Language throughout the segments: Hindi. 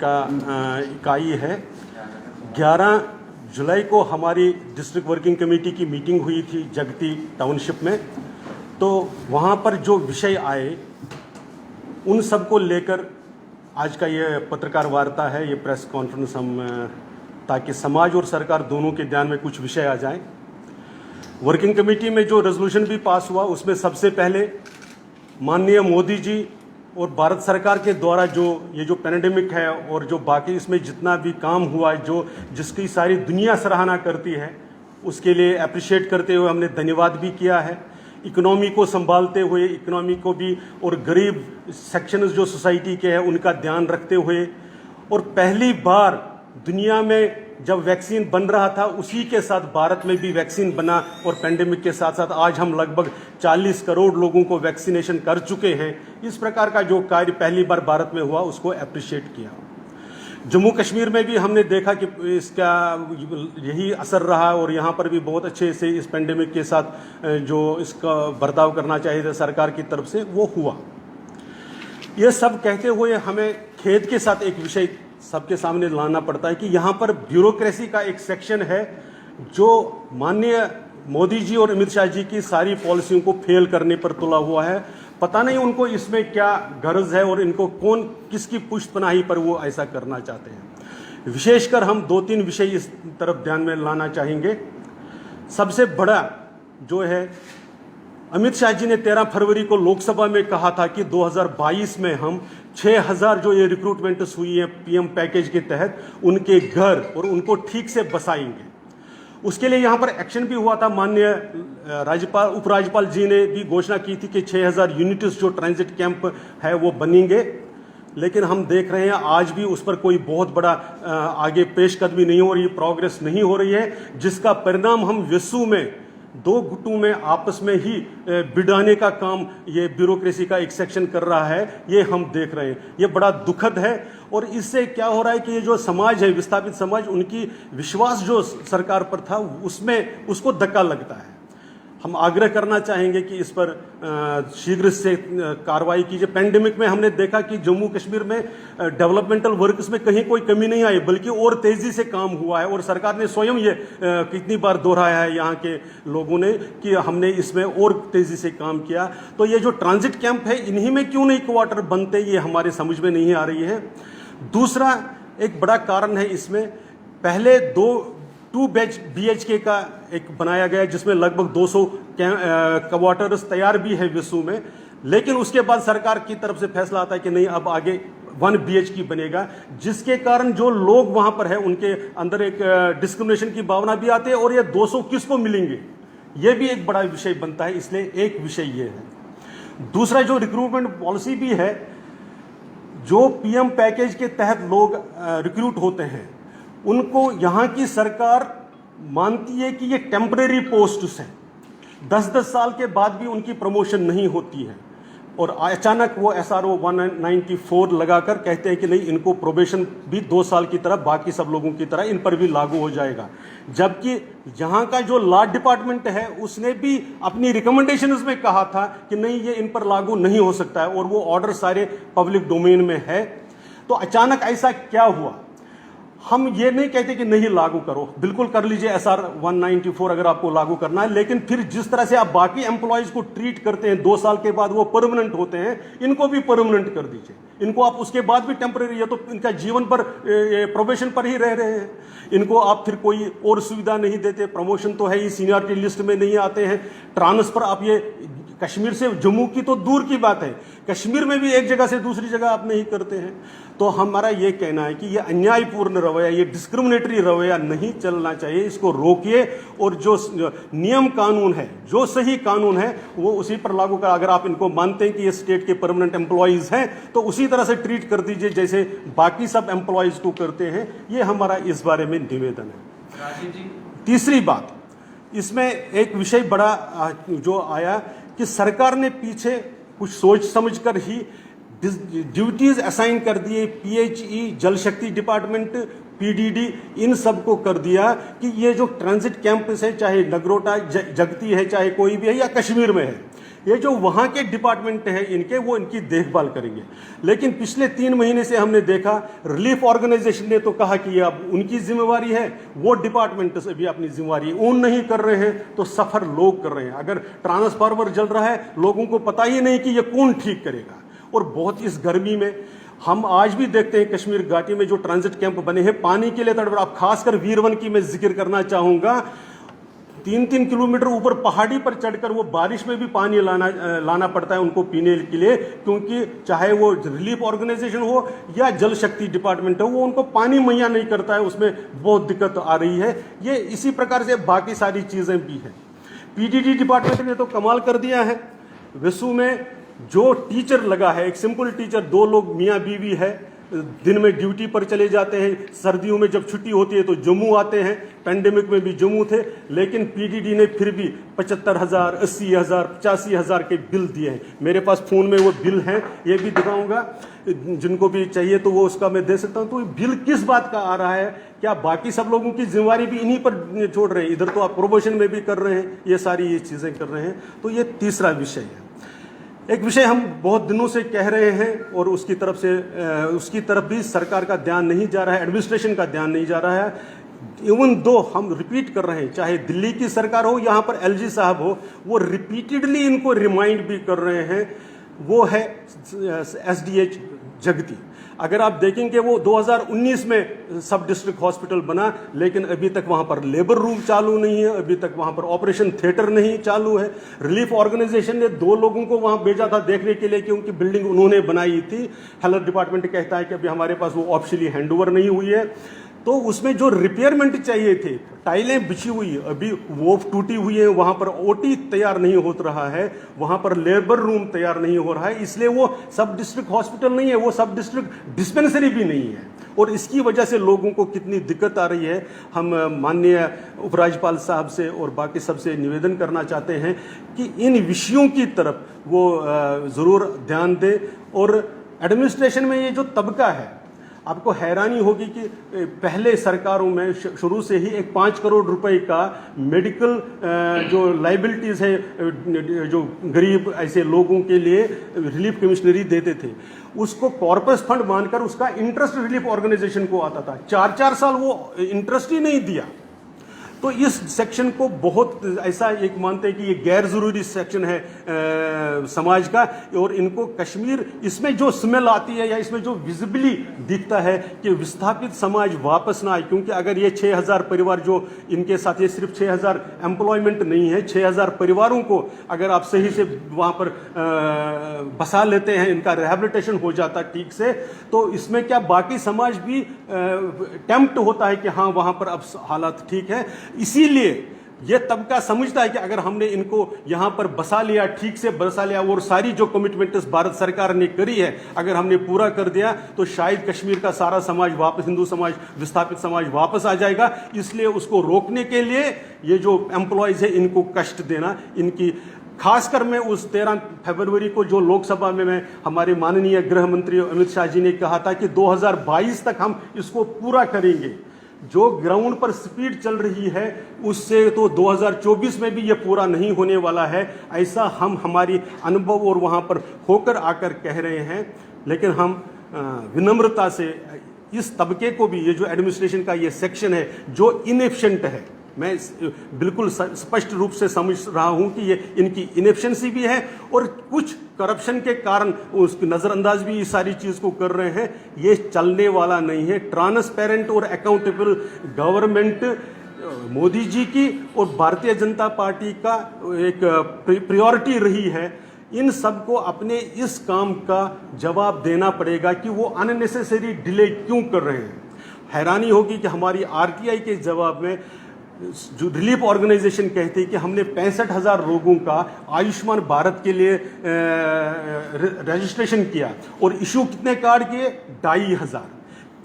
का इकाई है। 11 जुलाई को हमारी डिस्ट्रिक्ट वर्किंग कमेटी की मीटिंग हुई थी जगती टाउनशिप में। तो वहाँ पर जो विषय आए उन सब को लेकर आज का ये पत्रकार वार्ता है, ये प्रेस कॉन्फ्रेंस हम, ताकि समाज और सरकार दोनों के ध्यान में कुछ विषय आ जाएं। वर्किंग कमेटी में जो रेजोल्यूशन भी पास हुआ उसमें सबसे पहले माननीय मोदी जी और भारत सरकार के द्वारा ये जो पैंडेमिक है और जो बाकी इसमें जितना भी काम हुआ है, जिसकी सारी दुनिया सराहना करती है, उसके लिए अप्रिशिएट करते हुए हमने धन्यवाद भी किया है। इकोनॉमी को संभालते हुए, इकोनॉमी को भी और गरीब सेक्शंस जो सोसाइटी के हैं उनका ध्यान रखते हुए, और पहली बार दुनिया में जब वैक्सीन बन रहा था उसी के साथ भारत में भी वैक्सीन बना, और पेंडेमिक के साथ साथ आज हम लगभग 40 करोड़ लोगों को वैक्सीनेशन कर चुके हैं। इस प्रकार का जो कार्य पहली बार भारत में हुआ उसको अप्रिशिएट किया। जम्मू कश्मीर में भी हमने देखा कि इसका यही असर रहा, और यहाँ पर भी बहुत अच्छे से इस पेंडेमिक के साथ जो इसका बर्ताव करना चाहिए था सरकार की तरफ से वो हुआ। ये सब कहते हुए हमें खेद के साथ एक विषय सबके सामने लाना पड़ता है कि यहाँ पर ब्यूरोक्रेसी का एक सेक्शन है जो माननीय मोदी जी और अमित शाह जी की सारी पॉलिसियों को फेल करने पर तुला हुआ है। पता नहीं उनको इसमें क्या गर्ज है और इनको कौन किसकी पुष्टपनाही पर वो ऐसा करना चाहते हैं। विशेषकर हम 2-3 विषय इस तरफ ध्यान में लाना चाहेंगे। सबसे बड़ा जो है, अमित शाह जी ने 13 फरवरी को लोकसभा में कहा था कि 2022 में हम 6000 जो ये रिक्रूटमेंट्स हुई है पीएम पैकेज के तहत उनके घर और उनको ठीक से बसाएंगे। उसके लिए यहाँ पर एक्शन भी हुआ था। माननीय राज्यपाल, उपराज्यपाल जी ने भी घोषणा की थी कि 6000 यूनिट्स जो ट्रांजिट कैंप है वो बनेंगे। लेकिन हम देख रहे हैं आज भी उस पर कोई बहुत बड़ा आगे पेशकदमी नहीं हो रही, प्रोग्रेस नहीं हो रही है, जिसका परिणाम हम वेसू में 2 गुटों में आपस में ही भिड़ाने का काम ये ब्यूरोक्रेसी का एक सेक्शन कर रहा है, ये हम देख रहे हैं। ये बड़ा दुखद है, और इससे क्या हो रहा है कि ये जो समाज है, विस्थापित समाज, उनकी विश्वास जो सरकार पर था उसमें उसको धक्का लगता है। हम आग्रह करना चाहेंगे कि इस पर शीघ्र से कार्रवाई कीजिए। पेंडेमिक में हमने देखा कि जम्मू कश्मीर में डेवलपमेंटल वर्क्स में कहीं कोई कमी नहीं आई, बल्कि और तेजी से काम हुआ है, और सरकार ने स्वयं ये कितनी बार दोहराया है यहाँ के लोगों ने कि हमने इसमें और तेजी से काम किया। तो ये जो ट्रांजिट कैंप है इन्हीं में क्यों नहीं क्वार्टर बनते, ये हमारे समझ में नहीं आ रही है। दूसरा एक बड़ा कारण है इसमें, पहले 2 BHK का एक बनाया गया जिसमें लगभग 200 क्वार्टर्स तैयार भी है विश्व में, लेकिन उसके बाद सरकार की तरफ से फैसला आता है कि नहीं, अब आगे 1 BHK बनेगा, जिसके कारण जो लोग वहां पर है उनके अंदर एक डिस्क्रिमिनेशन की भावना भी आती है, और ये 200 किसको मिलेंगे, ये भी एक बड़ा विषय बनता है। इसलिए एक विषय ये है। दूसरा जो रिक्रूटमेंट पॉलिसी भी है, जो पीएम पैकेज के तहत लोग रिक्रूट होते हैं उनको यहाँ की सरकार मानती है कि ये टेम्परेरी पोस्ट्स हैं, 10-10 साल के बाद भी उनकी प्रमोशन नहीं होती है, और अचानक वो SRO 194 लगाकर कहते हैं कि नहीं, इनको प्रोबेशन भी 2 साल की तरह बाकी सब लोगों की तरह इन पर भी लागू हो जाएगा। जबकि यहाँ का जो लॉ डिपार्टमेंट है उसने भी अपनी रिकमेंडेशंस में कहा था कि नहीं, ये इन पर लागू नहीं हो सकता है, और वो ऑर्डर सारे पब्लिक डोमेन में है। तो अचानक ऐसा क्या हुआ? हम ये नहीं कहते कि नहीं लागू करो, बिल्कुल कर लीजिए SR 194 अगर आपको लागू करना है, लेकिन फिर जिस तरह से आप बाकी एम्प्लॉयज को ट्रीट करते हैं 2 साल के बाद वो परमानेंट होते हैं, इनको भी परमानेंट कर दीजिए। इनको आप उसके बाद भी टेम्परेरी, या तो इनका जीवन पर प्रोबेशन पर ही रह रहे हैं, इनको आप फिर कोई और सुविधा नहीं देते। प्रमोशन तो है ही, सीनियरिटी लिस्ट में नहीं आते हैं। ट्रांसफर आप ये कश्मीर से जम्मू की तो दूर की बात है, कश्मीर में भी एक जगह से दूसरी जगह आप नहीं करते हैं। तो हमारा ये कहना है कि ये अन्यायपूर्ण रवैया, ये डिस्क्रिमिनेटरी रवैया नहीं चलना चाहिए, इसको रोकिए, और जो नियम कानून है, जो सही कानून है वो उसी पर लागू कर। अगर आप इनको मानते हैं कि ये स्टेट के परमानेंट एम्प्लॉयज हैं तो उसी तरह से ट्रीट कर दीजिए जैसे बाकी सब एम्प्लॉयज को करते हैं। ये हमारा इस बारे में निवेदन है। तीसरी बात, इसमें एक विषय बड़ा जो आया कि सरकार ने पीछे कुछ सोच समझकर ही ड्यूटीज असाइन कर दिए, PHE, जल शक्ति डिपार्टमेंट, PDD, इन सब को कर दिया कि ये जो ट्रांजिट कैंपस है, चाहे नगरोटा, जगती है, चाहे कोई भी है, या कश्मीर में है, ये जो वहाँ के डिपार्टमेंट हैं इनके, वो इनकी देखभाल करेंगे। लेकिन पिछले 3 महीने से हमने देखा, रिलीफ ऑर्गेनाइजेशन ने तो कहा कि ये अब उनकी जिम्मेवारी है, वो डिपार्टमेंट से भी अपनी जिम्मेवारी उन नहीं कर रहे हैं, तो सफ़र लोग कर रहे हैं। अगर ट्रांसफार्मर जल रहा है, लोगों को पता ही नहीं कि ये कौन ठीक करेगा। और बहुत इस गर्मी में हम आज भी देखते हैं कश्मीर घाटी में जो ट्रांजिट कैंप बने हैं पानी के लिए तड़प, अब खासकर वीरवन की मैं जिक्र करना चाहूँगा। 3-3 किलोमीटर ऊपर पहाड़ी पर चढ़कर वो बारिश में भी पानी लाना पड़ता है उनको पीने के लिए, क्योंकि चाहे वो रिलीफ ऑर्गेनाइजेशन हो या जल शक्ति डिपार्टमेंट हो, वो उनको पानी मुहैया नहीं करता है, उसमें बहुत दिक्कत आ रही है। ये इसी प्रकार से बाकी सारी चीज़ें भी हैं। पीडीडी डिपार्टमेंट ने तो कमाल कर दिया है। वेसू में जो टीचर लगा है, एक सिंपल टीचर, 2 लोग मियाँ बीवी है, दिन में ड्यूटी पर चले जाते हैं, सर्दियों में जब छुट्टी होती है तो जम्मू आते हैं, पेंडेमिक में भी जम्मू थे, लेकिन पीडीडी ने फिर भी 75,000, 80,000, 85,000 के बिल दिए हैं। मेरे पास फ़ोन में वो बिल हैं, ये भी दिखाऊंगा, जिनको भी चाहिए तो वो उसका मैं दे सकता हूँ। तो बिल किस बात का आ रहा है? क्या बाकी सब लोगों की जिम्मेवारी भी इन्हीं पर छोड़ रहे हैं? इधर तो आप प्रोमोशन में भी कर रहे हैं, ये सारी ये चीज़ें कर रहे हैं। तो ये तीसरा विषय है। एक विषय हम बहुत दिनों से कह रहे हैं और उसकी तरफ भी सरकार का ध्यान नहीं जा रहा है, एडमिनिस्ट्रेशन का ध्यान नहीं जा रहा है। इवन दो हम रिपीट कर रहे हैं, चाहे दिल्ली की सरकार हो, यहाँ पर एलजी साहब हो, वो रिपीटेडली इनको रिमाइंड भी कर रहे हैं। वो है एसडीएच जगती। अगर आप देखेंगे वो 2019 में सब डिस्ट्रिक्ट हॉस्पिटल बना, लेकिन अभी तक वहाँ पर लेबर रूम चालू नहीं है, अभी तक वहाँ पर ऑपरेशन थिएटर नहीं चालू है। रिलीफ ऑर्गेनाइजेशन ने 2 लोगों को वहाँ भेजा था देखने के लिए कि उनकी बिल्डिंग उन्होंने बनाई थी। हेल्थ डिपार्टमेंट कहता है कि अभी हमारे पास वो ऑफिशियली हैंडओवर नहीं हुई है। तो उसमें जो रिपेयरमेंट चाहिए थे, टाइलें बिछी हुई, अभी वो टूटी हुई है, वहाँ पर ओटी तैयार नहीं हो रहा है, वहाँ पर लेबर रूम तैयार नहीं हो रहा है, इसलिए वो सब डिस्ट्रिक्ट हॉस्पिटल नहीं है, वो सब डिस्ट्रिक्ट डिस्पेंसरी भी नहीं है। और इसकी वजह से लोगों को कितनी दिक्कत आ रही है। हम माननीय उपराज्यपाल साहब से और बाकी सबसे निवेदन करना चाहते हैं कि इन विषयों की तरफ वो ज़रूर ध्यान दें। और एडमिनिस्ट्रेशन में ये जो तबका है, आपको हैरानी होगी कि पहले सरकारों में शुरू से ही एक 5 करोड़ रुपए का मेडिकल जो लाइबिलिटीज़ है जो गरीब ऐसे लोगों के लिए रिलीफ कमिश्नरी देते थे, उसको कॉर्पस फंड मानकर उसका इंटरेस्ट रिलीफ ऑर्गेनाइजेशन को आता था। 4-4 साल वो इंटरेस्ट ही नहीं दिया। तो इस सेक्शन को बहुत ऐसा एक मानते हैं कि ये गैर ज़रूरी सेक्शन है समाज का, और इनको कश्मीर, इसमें जो स्मेल आती है या इसमें जो विजिबली दिखता है कि विस्थापित समाज वापस ना आए। क्योंकि अगर ये 6,000 परिवार जो इनके साथ, ये सिर्फ 6,000 एम्प्लॉयमेंट नहीं है, 6,000 परिवारों को अगर आप सही से वहाँ पर बसा लेते हैं, इनका रिहेबिलिटेशन हो जाता ठीक से, तो इसमें क्या बाकी समाज भी टेम्प्ट होता है कि हाँ वहाँ पर अब हालात ठीक है। इसीलिए यह तबका समझता है कि अगर हमने इनको यहां पर बसा लिया, ठीक से बसा लिया, और सारी जो कमिटमेंट्स भारत सरकार ने करी है अगर हमने पूरा कर दिया, तो शायद कश्मीर का सारा समाज वापस, हिंदू समाज, विस्थापित समाज वापस आ जाएगा। इसलिए उसको रोकने के लिए ये जो एम्प्लॉयज है इनको कष्ट देना, इनकी खासकर मैं उस 13 फरवरी को जो लोकसभा में मैं हमारे माननीय गृह मंत्री अमित शाह जी ने कहा था कि 2022 तक हम इसको पूरा करेंगे। जो ग्राउंड पर स्पीड चल रही है उससे तो 2024 में भी ये पूरा नहीं होने वाला है, ऐसा हम हमारी अनुभव और वहाँ पर होकर आकर कह रहे हैं। लेकिन हम विनम्रता से इस तबके को भी, ये जो एडमिनिस्ट्रेशन का ये सेक्शन है जो इनएफिशिएंट है, मैं बिल्कुल स्पष्ट रूप से समझ रहा हूं कि ये इनकी इनएफिशिएंसी भी है और कुछ करप्शन के कारण उसकी नज़रअंदाज भी इस सारी चीज़ को कर रहे हैं। ये चलने वाला नहीं है। ट्रांसपेरेंट और अकाउंटेबल गवर्नमेंट मोदी जी की और भारतीय जनता पार्टी का एक प्रायोरिटी रही है। इन सबको अपने इस काम का जवाब देना पड़ेगा कि वो अननेसेसरी डिले क्यों कर रहे हैं। हैरानी होगी कि हमारी आरटीआई के जवाब में जो रिलीफ ऑर्गेनाइजेशन कहती है कि हमने 65,000 लोगों का आयुष्मान भारत के लिए रजिस्ट्रेशन किया और इशू कितने कार्ड किए? 2,500।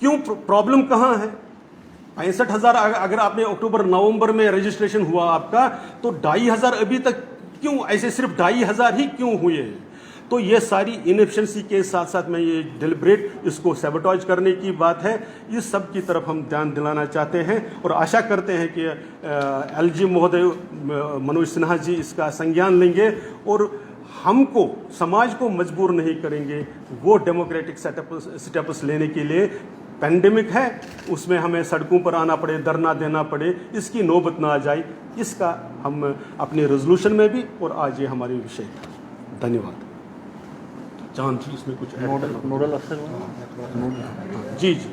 क्यों? प्रॉब्लम कहाँ है? 65,000 अगर आपने अक्टूबर-नवंबर में रजिस्ट्रेशन हुआ आपका, तो 2,500 अभी तक क्यों? ऐसे सिर्फ 2,500 ही क्यों हुए? तो ये सारी इनएफिशिएंसी के साथ साथ में ये डिलिब्रेट इसको सैबोटेज करने की बात है। इस सब की तरफ हम ध्यान दिलाना चाहते हैं और आशा करते हैं कि एलजी महोदय मनोज सिन्हा जी इसका संज्ञान लेंगे और हमको, समाज को मजबूर नहीं करेंगे वो डेमोक्रेटिक स्टेप्स लेने के लिए। पेंडेमिक है, उसमें हमें सड़कों पर आना पड़े, धरना देना पड़े, इसकी नौबत ना आ जाए, इसका हम अपने रेजोल्यूशन में भी और आज ये हमारे विषय था। धन्यवाद। चांद जी इसमें कुछ नोडल अफसर जी जी